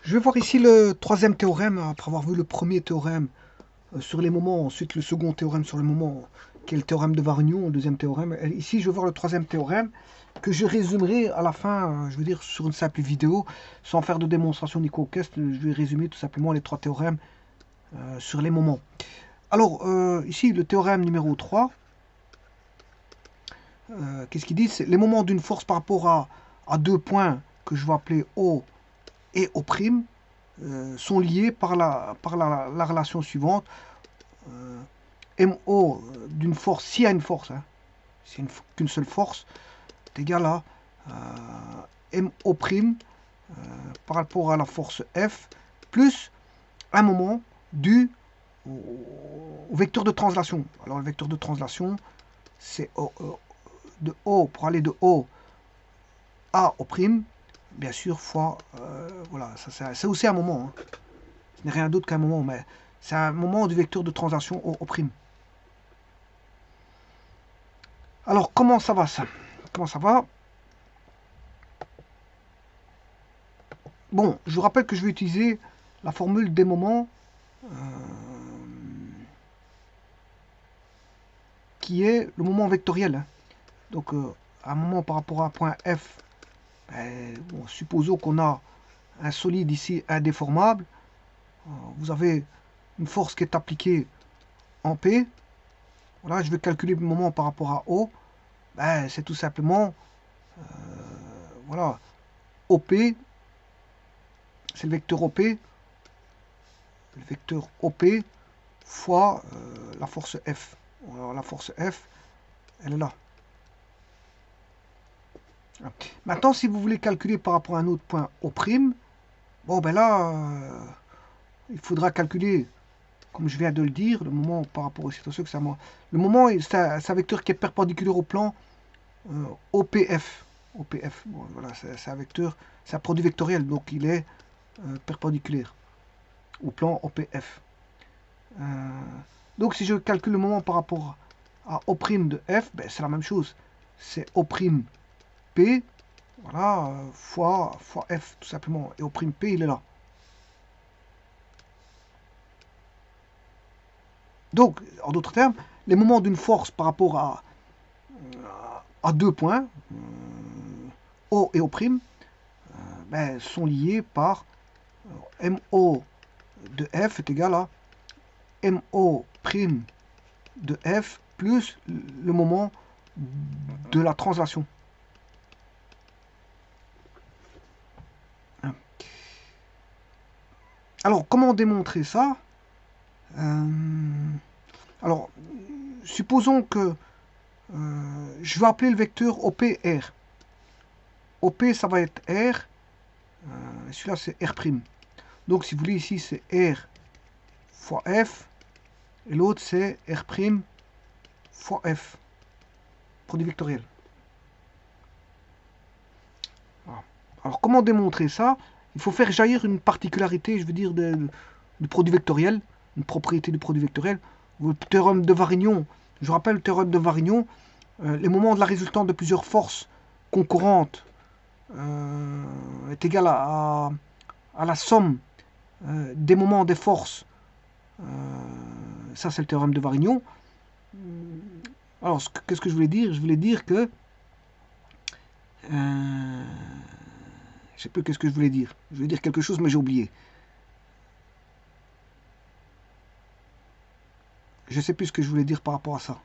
Je vais voir ici le troisième théorème, après avoir vu le premier théorème sur les moments, ensuite le second théorème sur les moments, qui est le théorème de Varignon, le deuxième théorème. Et ici, je vais voir le troisième théorème, que je résumerai à la fin, je veux dire, sur une simple vidéo, sans faire de démonstration ni co-quest. Je vais résumer tout simplement les trois théorèmes sur les moments. Alors, ici, le théorème numéro 3, qu'est-ce qu'il dit? C'est les moments d'une force par rapport à deux points que je vais appeler O et O', sont liés par la relation suivante. MO d'une force, s'il y a une force, hein, s'il n'y a qu'une seule force, est égal à MO' par rapport à la force F, plus un moment dû au vecteur de translation. Alors le vecteur de translation, c'est de O, pour aller de O à O', bien sûr, fois, voilà, c'est aussi un moment. Hein. Ce n'est rien d'autre qu'un moment, mais c'est un moment du vecteur de translation O'. Alors, comment ça va ça? Comment ça va? Bon, je vous rappelle que je vais utiliser la formule des moments qui est le moment vectoriel. Hein. Donc, un moment par rapport à un point F, bon, supposons qu'on a un solide ici indéformable. Vous avez une force qui est appliquée en P. Voilà, je vais calculer le moment par rapport à O. C'est tout simplement, voilà, OP, c'est le vecteur OP fois la force F. Alors la force F, elle est là. Maintenant, si vous voulez calculer par rapport à un autre point O', bon ben là, il faudra calculer, comme je viens de le dire, le moment par rapport au situation que c'est à moi. Le moment, c'est un vecteur qui est perpendiculaire au plan OPF. OPF, bon, voilà, c'est un vecteur, c'est un produit vectoriel, donc il est perpendiculaire au plan OPF. Donc si je calcule le moment par rapport à O' de F, ben, c'est la même chose. C'est O' P, voilà, fois F, tout simplement. Et O'P, il est là. Donc, en d'autres termes, les moments d'une force par rapport à deux points, O et O', ben, sont liés par MO de F est égal à MO' de F plus le moment de la translation. Alors, comment démontrer ça? Alors, supposons que je vais appeler le vecteur OP R. OP, ça va être R. Celui-là, c'est R'. Donc, si vous voulez, ici, c'est R fois F. Et l'autre, c'est R' fois F. Produit vectoriel. Voilà. Alors, comment démontrer ça? Il faut faire jaillir une particularité, je veux dire, du produit vectoriel, une propriété du produit vectoriel. Le théorème de Varignon, je rappelle le théorème de Varignon, les moments de la résultante de plusieurs forces concurrentes est égal à la somme des moments des forces. Ça, c'est le théorème de Varignon. Alors, qu'est-ce que je voulais dire? Je voulais dire que... je ne sais plus qu'est-ce que je voulais dire. Je voulais dire quelque chose, mais j'ai oublié. Je ne sais plus ce que je voulais dire par rapport à ça.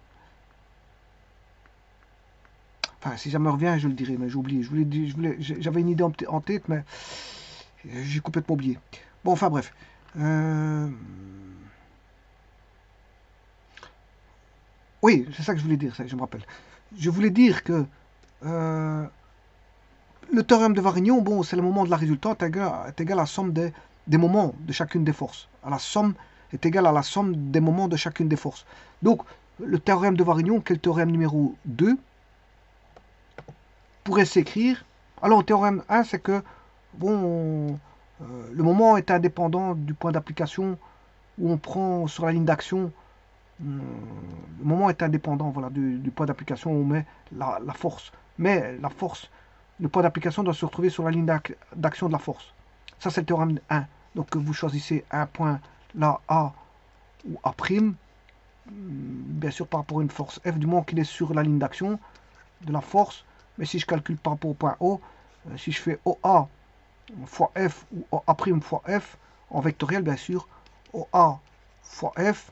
Enfin, si ça me revient, je le dirai, mais j'ai oublié. J'avais une idée en tête, mais j'ai complètement oublié. Bon, enfin bref. Oui, c'est ça que je voulais dire, ça, je me rappelle. Je voulais dire que le théorème de Varignon, bon, c'est le moment de la résultante est égal à la somme des moments de chacune des forces. La somme est égale à la somme des moments de chacune des forces. Donc, le théorème de Varignon, qui est le théorème numéro 2, pourrait s'écrire. Alors, le théorème 1, c'est que bon, le moment est indépendant du point d'application où on prend sur la ligne d'action. Le moment est indépendant, voilà, du point d'application où on met la force. Mais la force, le point d'application doit se retrouver sur la ligne d'action de la force. Ça, c'est le théorème 1. Donc, vous choisissez un point là, A ou A', bien sûr par rapport à une force F, du moment qu'il est sur la ligne d'action de la force. Mais si je calcule par rapport au point O, si je fais OA fois F ou OA' fois F, en vectoriel, bien sûr, OA fois F,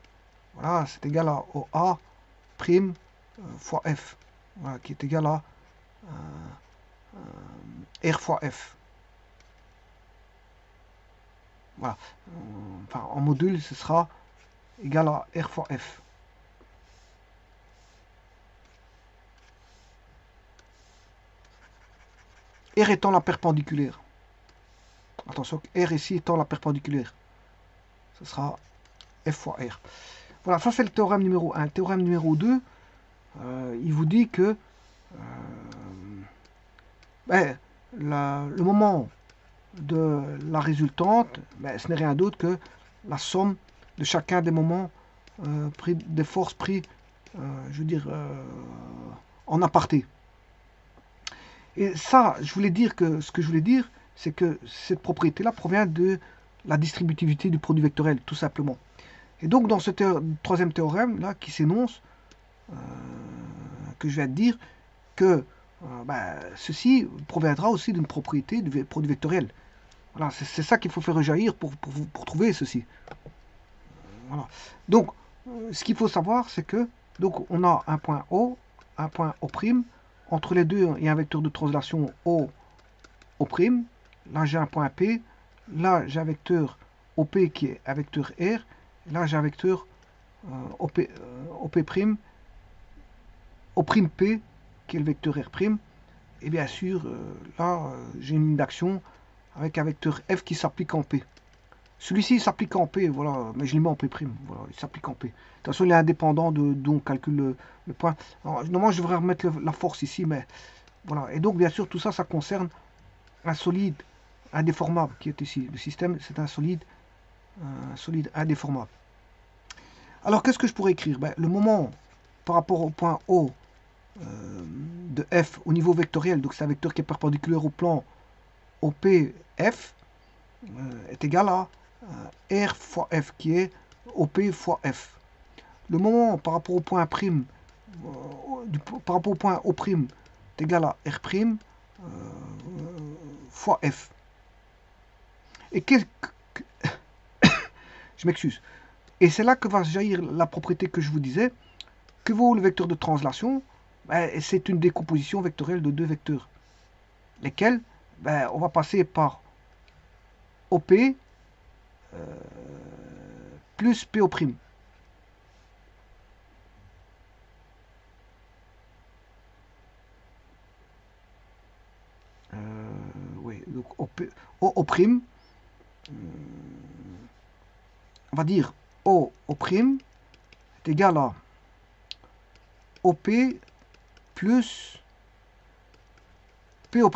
voilà, c'est égal à OA' fois F, voilà, qui est égal à R fois F. Voilà. Enfin, en module, ce sera égal à R fois F. R étant la perpendiculaire. Attention, R ici étant la perpendiculaire. Ce sera F fois R. Voilà, ça c'est le théorème numéro 1. Le théorème numéro 2, il vous dit que le moment de la résultante, ce n'est rien d'autre que la somme de chacun des moments des forces pris, je veux dire, en aparté. Et ça, je voulais dire que ce que je voulais dire, c'est que cette propriété-là provient de la distributivité du produit vectoriel, tout simplement. Et donc, dans ce troisième théorème là qui s'énonce, que je viens de dire, que ceci proviendra aussi d'une propriété du produit vectoriel. Voilà, c'est ça qu'il faut faire rejaillir pour trouver ceci. Voilà. Donc, ce qu'il faut savoir, c'est que donc on a un point O, un point O'. Entre les deux, il y a un vecteur de translation O'. Là, j'ai un point P. Là, j'ai un vecteur OP qui est un vecteur R. Là, j'ai un vecteur OP', O'P, O'P qui est le vecteur R'. Et bien sûr, là, j'ai une ligne d'action avec un vecteur F qui s'applique en P. Celui-ci s'applique en P, voilà, mais je l'ai mis en P', voilà, il s'applique en P. De toute façon, il est indépendant d'où on calcule le point. Alors, normalement, je devrais remettre la force ici, mais voilà. Et donc, bien sûr, tout ça, ça concerne un solide indéformable qui est ici. Le système, c'est un solide indéformable. Alors, qu'est-ce que je pourrais écrire? Le moment par rapport au point O de F au niveau vectoriel, donc c'est un vecteur qui est perpendiculaire au plan OPF, est égal à R fois F, qui est OP fois F. Le moment par rapport au point prime, par rapport au point O' est égal à R' fois F. Et je m'excuse. Et c'est là que va jaillir la propriété que je vous disais. Que vaut le vecteur de translation? C'est une décomposition vectorielle de deux vecteurs. Lesquels on va passer par OP plus PO'. Oui, donc O', on va dire O' est égal à OP plus PO'.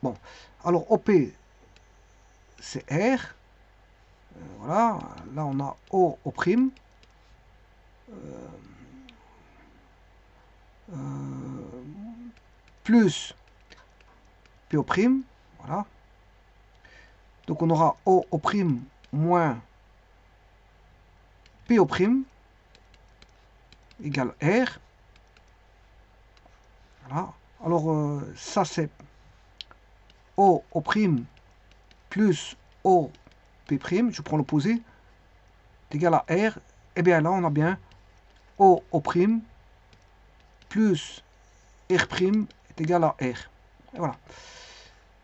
Bon, alors OP, c'est R. Voilà, là on a O'. Plus PO'. Voilà. Donc on aura O' moins PO' égale R. Voilà. Alors ça c'est O' plus OP', je prends l'opposé, est égal à R. Et bien là on a bien O' plus R' est égal à R. Et voilà.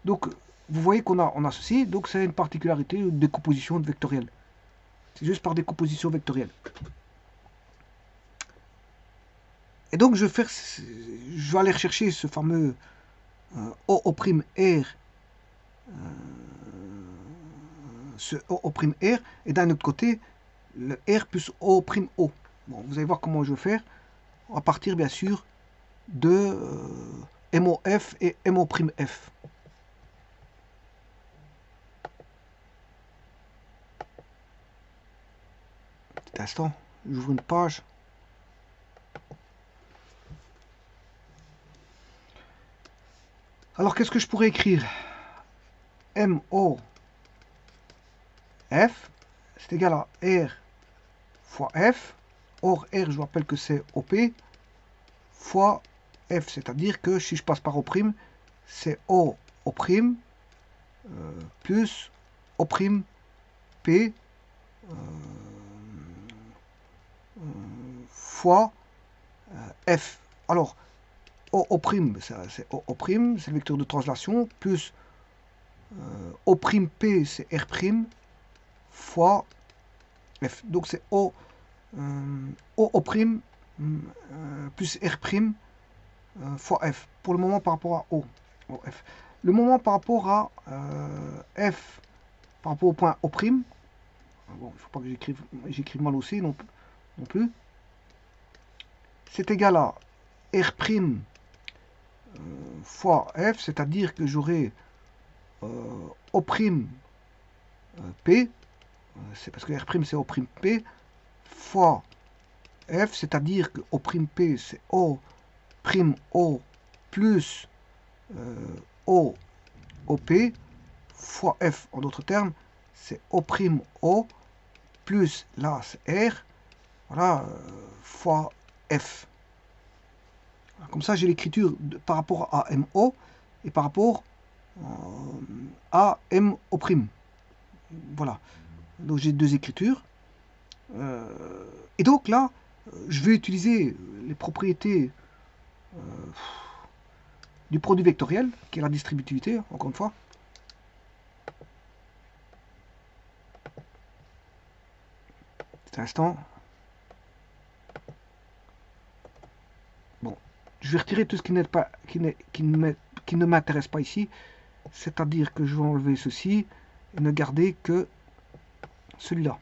Donc vous voyez qu'on a ceci, donc c'est une particularité de décomposition vectorielle. C'est juste par décomposition vectorielle. Et donc je vais aller rechercher ce fameux O''R, ce O''R, et d'un autre côté, le R plus O''O. Bon, vous allez voir comment je vais faire, à partir bien sûr de MOF et MO'F. Petit instant, j'ouvre une page. Alors qu'est-ce que je pourrais écrire? MO F, c'est égal à R fois F. Or, R, je vous rappelle que c'est OP fois F. C'est-à-dire que si je passe par O', c'est O' plus O' P fois F. Alors, O', c'est O', c'est le vecteur de translation, plus O'P, c'est R' fois F. Donc c'est O', plus R' fois F. Pour le moment par rapport à O. F. Le moment par rapport à F, par rapport au point O', bon, il ne faut pas que j'écrive mal aussi non plus, c'est égal à R' fois F, c'est-à-dire que j'aurai O' P, c'est parce que R' c'est O' P, fois F, c'est-à-dire que O' P c'est O' O plus O OP fois F. En d'autres termes, c'est O' O plus là c'est R, voilà, fois F. Comme ça, j'ai l'écriture par rapport à MO et par rapport à MO'. Voilà. Donc j'ai deux écritures. Et donc là, je vais utiliser les propriétés du produit vectoriel, qui est la distributivité, encore une fois. Cet instant. Bon, je vais retirer tout ce qui n'est pas, qui ne m'intéresse pas ici. C'est-à-dire que je vais enlever ceci et ne garder que celui-là.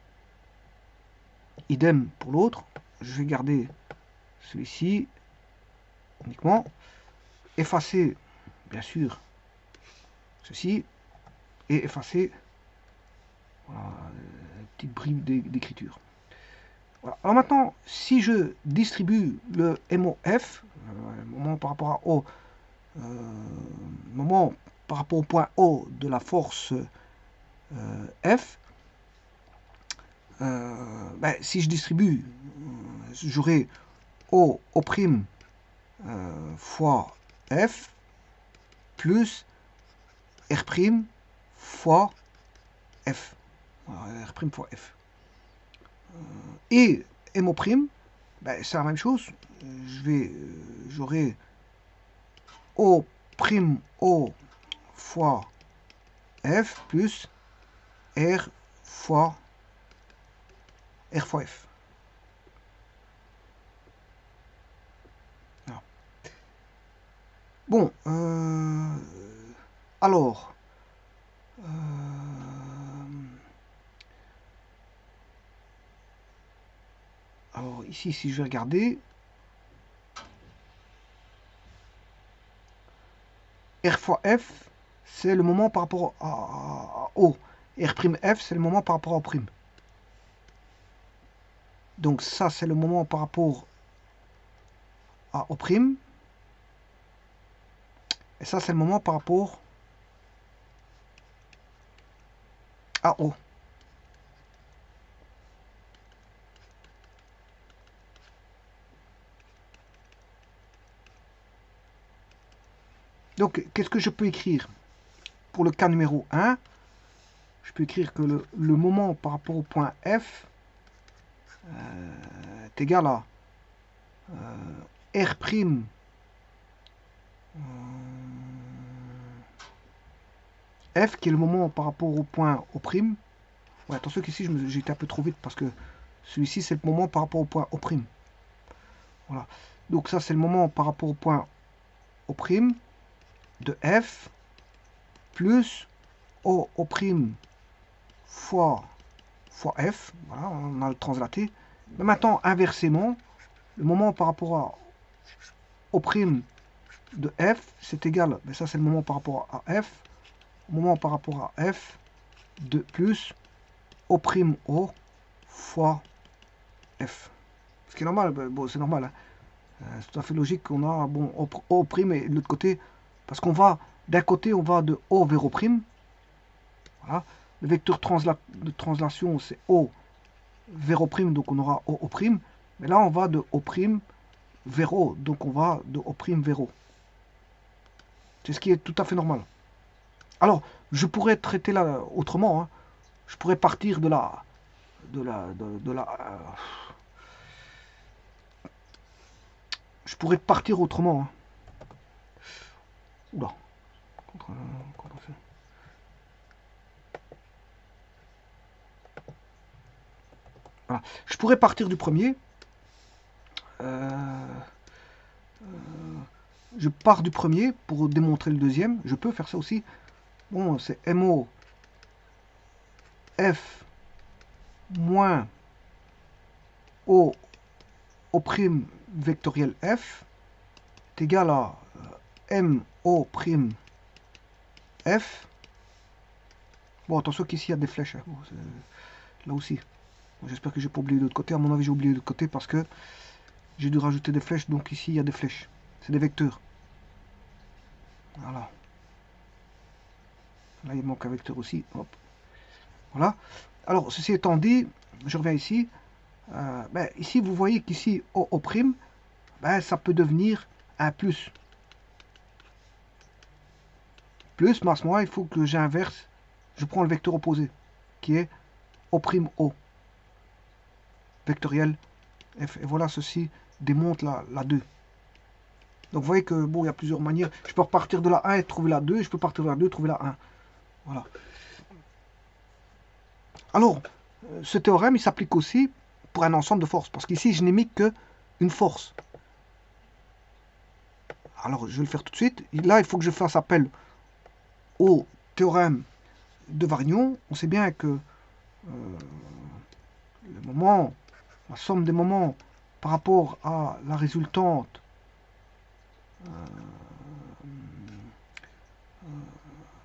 Idem pour l'autre. Je vais garder celui-ci uniquement. Effacer, bien sûr, ceci. Et effacer voilà, une petite bribe d'écriture. Voilà. Alors maintenant, si je distribue le MOF, moment par rapport à O, moment par rapport au point O de la force F, si je distribue, j'aurai O' fois F plus R' fois F. Voilà, R' fois F. Et MO', c'est la même chose. J'aurai O' O fois F plus R fois F. Voilà. Bon, alors, ici, si je vais regarder, R fois F, c'est le moment par rapport à O. R''F, c'est le moment par rapport à O'. Donc ça, c'est le moment par rapport à O'. Et ça, c'est le moment par rapport à O. Donc, qu'est-ce que je peux écrire? Pour le cas numéro 1, je peux écrire que le moment par rapport au point F est égal à R', F, qui est le moment par rapport au point O'. Ouais, attention qu'ici, j'ai été un peu trop vite parce que celui-ci, c'est le moment par rapport au point O'. Voilà. Donc ça, c'est le moment par rapport au point O' de F plus O' fois F. Voilà, on a le translaté. Mais maintenant, inversement, le moment par rapport à O' de F, c'est égal, mais ça c'est le moment par rapport à F, moment par rapport à F de plus O' fois F. Ce qui est normal, bon, c'est normal, hein. C'est tout à fait logique qu'on a bon, O' et de l'autre côté, parce qu'on va, d'un côté, on va de O vers O', voilà, Le vecteur de translation, c'est O vers O', donc on aura O'. Mais là, on va de O' vers O, donc on va de O' vers O. C'est ce qui est tout à fait normal. Alors, je pourrais traiter là autrement. Hein. Je pourrais partir de la... je pourrais partir autrement. Hein. Oula. Voilà. Je pourrais partir du premier. Je pars du premier pour démontrer le deuxième. Je peux faire ça aussi. Bon, c'est MO F moins O prime vectoriel F est égal à MO prime F. Bon, attention qu'ici il y a des flèches. Hein. Bon, là aussi. J'espère que j'ai pas oublié de l'autre côté. À mon avis, j'ai oublié de l'autre côté parce que j'ai dû rajouter des flèches. Donc ici, il y a des flèches. C'est des vecteurs. Voilà. Là, il manque un vecteur aussi. Hop. Voilà. Alors, ceci étant dit, je reviens ici. Ici, vous voyez qu'ici, O', ça peut devenir un plus. Plus, mais à ce moment-là, il faut que j'inverse. Je prends le vecteur opposé, qui est O', vectoriel F. Et voilà, ceci démontre la 2. Donc vous voyez que bon, il y a plusieurs manières. Je peux repartir de la 1 et trouver la 2. Je peux partir de la 2 et trouver la 1. Voilà. Alors, ce théorème, il s'applique aussi pour un ensemble de forces. Parce qu'ici, je n'ai mis qu'une force. Alors, je vais le faire tout de suite. Là, il faut que je fasse appel au théorème de Varignon. On sait bien que le moment, la somme des moments par rapport à la résultante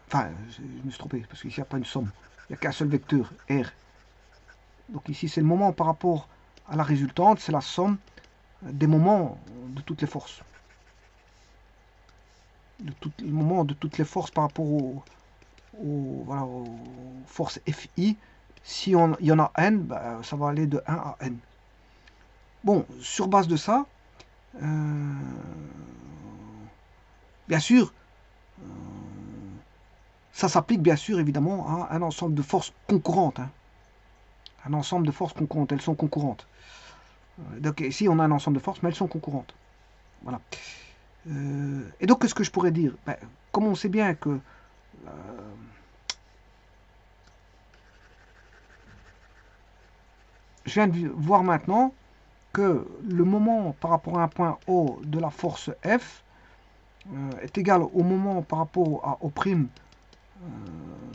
enfin, je me suis trompé, parce qu'ici, il n'y a pas une somme. Il n'y a qu'un seul vecteur, R. Donc ici, c'est le moment par rapport à la résultante, c'est la somme des moments de toutes les forces. Le moment de toutes les forces par rapport voilà, aux forces FI. Si il y en a N, ça va aller de 1 à N. Bon, sur base de ça, bien sûr, ça s'applique bien sûr évidemment à un ensemble de forces concurrentes. Hein. Un ensemble de forces concurrentes, elles sont concurrentes. Donc ici on a un ensemble de forces, mais elles sont concurrentes. Voilà. Et donc qu'est-ce que je pourrais dire? Comme on sait bien que je viens de voir maintenant que le moment par rapport à un point O de la force F est égal au moment par rapport à O',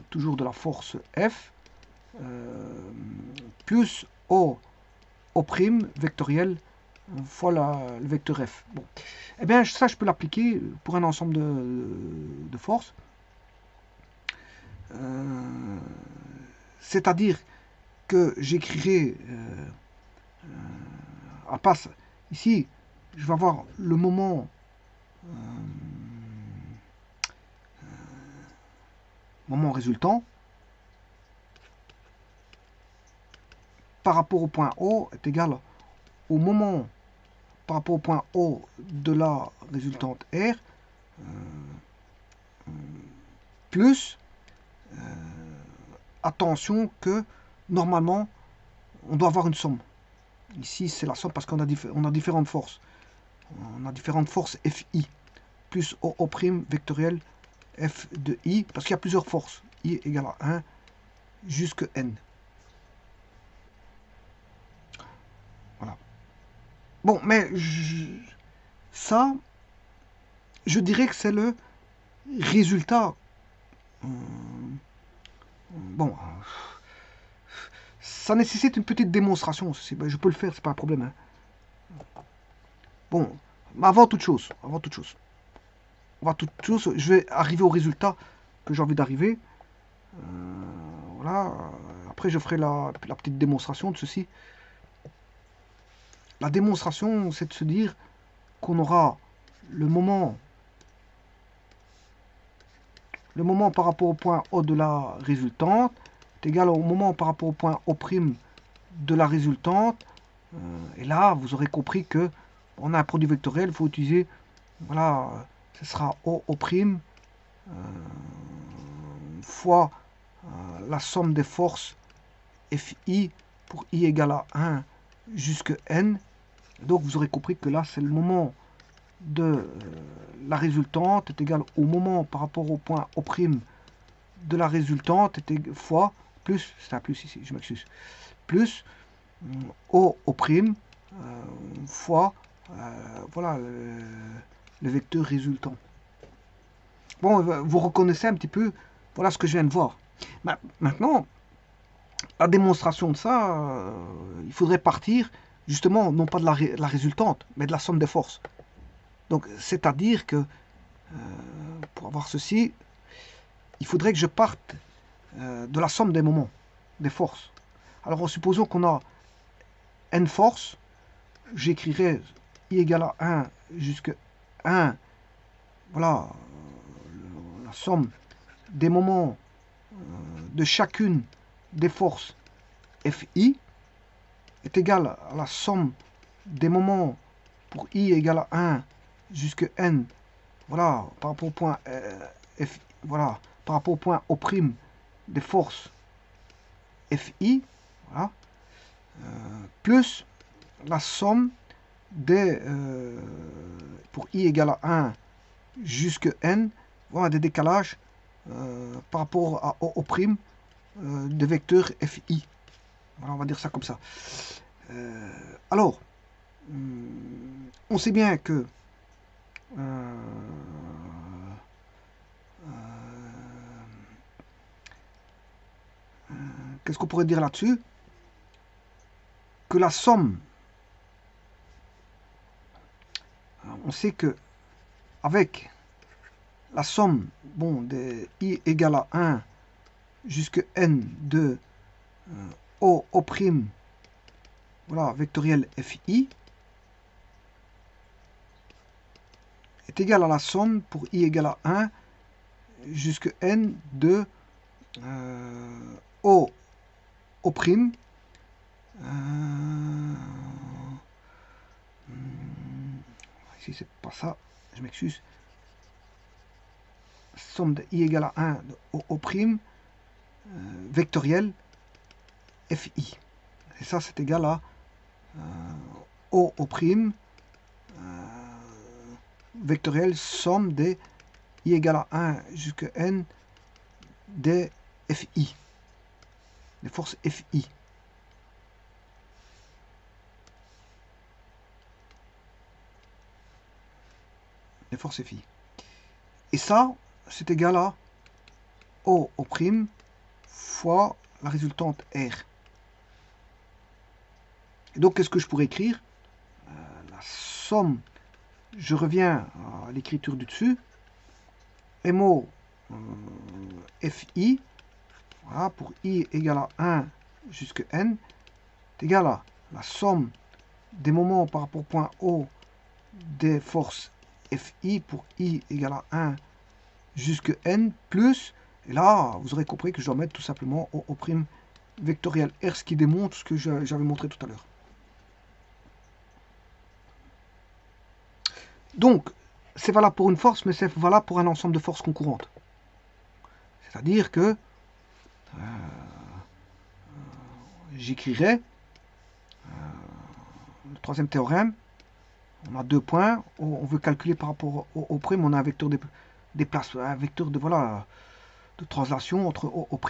toujours de la force F, plus O' vectoriel fois le vecteur F. Bon. Eh bien, ça, je peux l'appliquer pour un ensemble de forces. C'est-à-dire que j'écrirai à passe ici, je vais avoir le moment résultant par rapport au point O est égal au moment par rapport au point O de la résultante R plus attention que normalement on doit avoir une somme. Ici c'est la somme parce qu'on a, différentes forces. On a différentes forces FI plus O' vectoriel F de I parce qu'il y a plusieurs forces. I égale à 1 jusqu'à N. Voilà. Bon, mais ça, je dirais que c'est le résultat. Bon, ça nécessite une petite démonstration. Je peux le faire, c'est pas un problème. Hein. Bon, mais avant toute chose, je vais arriver au résultat que j'ai envie d'arriver. Voilà. Après, je ferai la petite démonstration de ceci. La démonstration, c'est de se dire qu'on aura le moment par rapport au point O de la résultante est égal au moment par rapport au point O' de la résultante. Et là, vous aurez compris que on a un produit vectoriel, il faut utiliser, voilà, ce sera O' fois la somme des forces Fi pour I égale à 1 jusqu'à N. Donc vous aurez compris que là, c'est le moment de la résultante est égal au moment par rapport au point O' de la résultante fois plus, c'est un plus ici, je m'excuse, plus O' fois voilà le vecteur résultant. Bon, vous reconnaissez un petit peu, voilà ce que je viens de voir. Maintenant, la démonstration de ça, il faudrait partir justement non pas de la résultante, mais de la somme des forces. Donc, c'est-à-dire que pour avoir ceci, il faudrait que je parte de la somme des moments, des forces. Alors, en supposant qu'on a n forces, j'écrirai I égale à 1 jusqu'à 1, voilà, la somme des moments de chacune des forces Fi est égale à la somme des moments pour I égale à 1 jusqu'à N, voilà, par rapport au point F, voilà, par rapport au point O' des forces Fi, voilà, plus la somme des, pour I égale à 1 jusqu'à N, voilà, des décalages par rapport à O' des vecteurs Fi. Voilà, on va dire ça comme ça. Alors, on sait bien que qu'est-ce qu'on pourrait dire là-dessus? Que la somme, on sait que avec la somme, bon, de I égale à 1 jusqu'à N de O', voilà, vectoriel Fi, est égal à la somme pour I égale à 1 jusqu'à N de O', ici c'est pas ça, je m'excuse, somme de I égale à 1 de O', vectoriel Fi. Et ça c'est égal à O', vectoriel somme des I égale à 1 jusqu'à N des Fi, des forces Fi. Des forces Fi. Et ça, c'est égal à O' fois la résultante R. Et donc, qu'est-ce que je pourrais écrire? La somme, je reviens à l'écriture du dessus, MO Fi, voilà, pour I égale à 1 jusqu'à N, est égal à la somme des moments par rapport au point O des forces Fi pour I égale à 1 jusqu'à N, plus, et là, vous aurez compris que je dois mettre tout simplement O' vectoriel R, ce qui démontre ce que j'avais montré tout à l'heure. Donc, c'est valable pour une force, mais c'est valable pour un ensemble de forces concurrentes. C'est-à-dire que j'écrirai le troisième théorème. On a 2 points. On veut calculer par rapport au prime. On a un vecteur un vecteur de voilà de translation entre O'.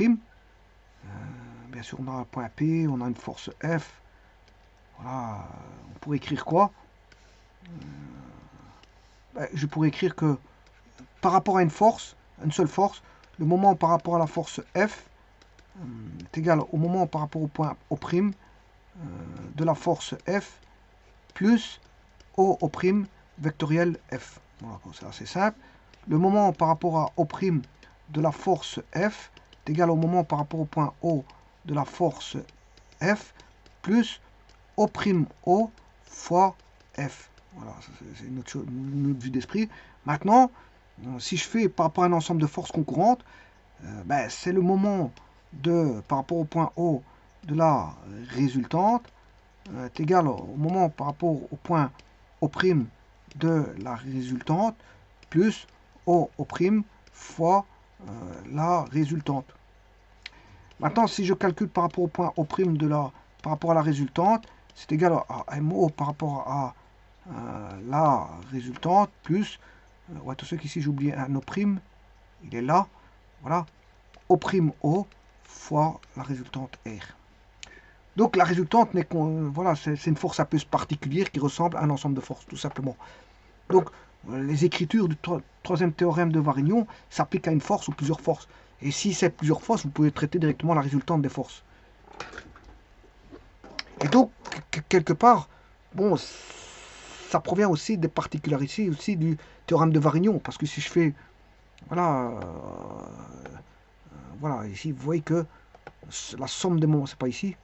Bien sûr, on a un point P, on a une force F. Voilà. On pourrait écrire quoi? Je pourrais écrire que par rapport à une force, une seule force, le moment par rapport à la force F est égal au moment par rapport au point O' de la force F plus O' vectoriel F. Voilà, c'est assez simple. Le moment par rapport à O' de la force F est égal au moment par rapport au point O de la force F plus O' fois F. Voilà, c'est une autre vue d'esprit. Maintenant, si je fais par rapport à un ensemble de forces concurrentes, c'est le moment par rapport au point O de la résultante est égal au moment par rapport au point O' de la résultante plus O' fois la résultante. Maintenant, si je calcule par rapport au point O' par rapport à la résultante, c'est égal à MO par rapport à la résultante plus, attention qu'ici j'ai oublié un O', il est là, voilà, O' O fois la résultante R. Donc la résultante n'est qu'une voilà, c'est une force un peu particulière qui ressemble à un ensemble de forces, tout simplement. Donc les écritures du troisième théorème de Varignon s'appliquent à une force ou plusieurs forces. Et si c'est plusieurs forces, vous pouvez traiter directement la résultante des forces. Et donc, quelque part, bon, ça provient aussi des particularités aussi du théorème de Varignon. Parce que si je fais, voilà, voilà, ici, vous voyez que la somme des moments, c'est pas ici.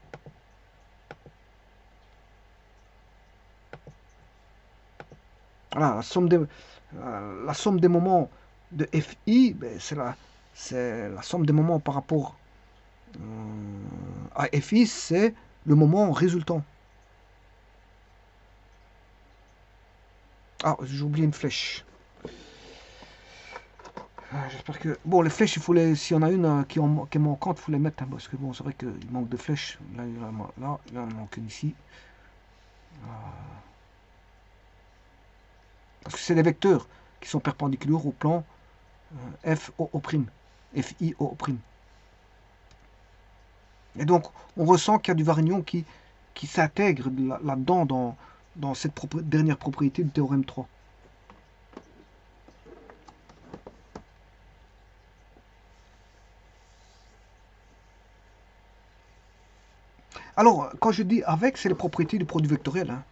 Voilà, la somme des moments de FI, ben, c'est la somme des moments par rapport à FI, c'est le moment résultant. Ah, j'ai oublié une flèche. J'espère que... Bon, les flèches, s'il y en a une qui est manquante, il faut les mettre. Hein, parce que bon, c'est vrai qu'il manque de flèches. Là, il en manque une ici. Parce que c'est des vecteurs qui sont perpendiculaires au plan FO'. FI'. Et donc, on ressent qu'il y a du Varignon qui s'intègre là-dedans dans cette dernière propriété du théorème 3. Alors, quand je dis avec, c'est les propriétés du produit vectoriel. Hein.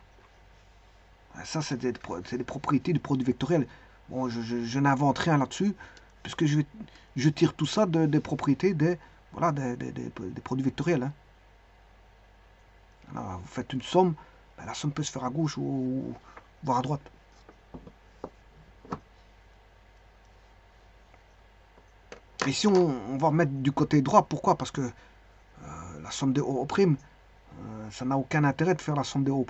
Ça, c'est des propriétés du produit vectoriel. Bon, je n'invente rien là-dessus, puisque je tire tout ça des propriétés voilà, des produits vectoriels. Hein. Alors, vous faites une somme, ben, la somme peut se faire à gauche ou voire à droite. Et si on va mettre du côté droit, pourquoi? Parce que la somme de O', ça n'a aucun intérêt de faire la somme de O'.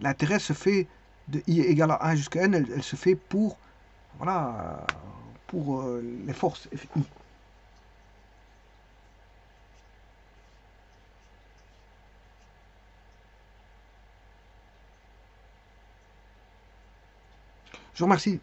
L'intérêt se fait de I égale à 1 jusqu'à N, elle se fait pour, voilà, pour les forces FI. Je vous remercie.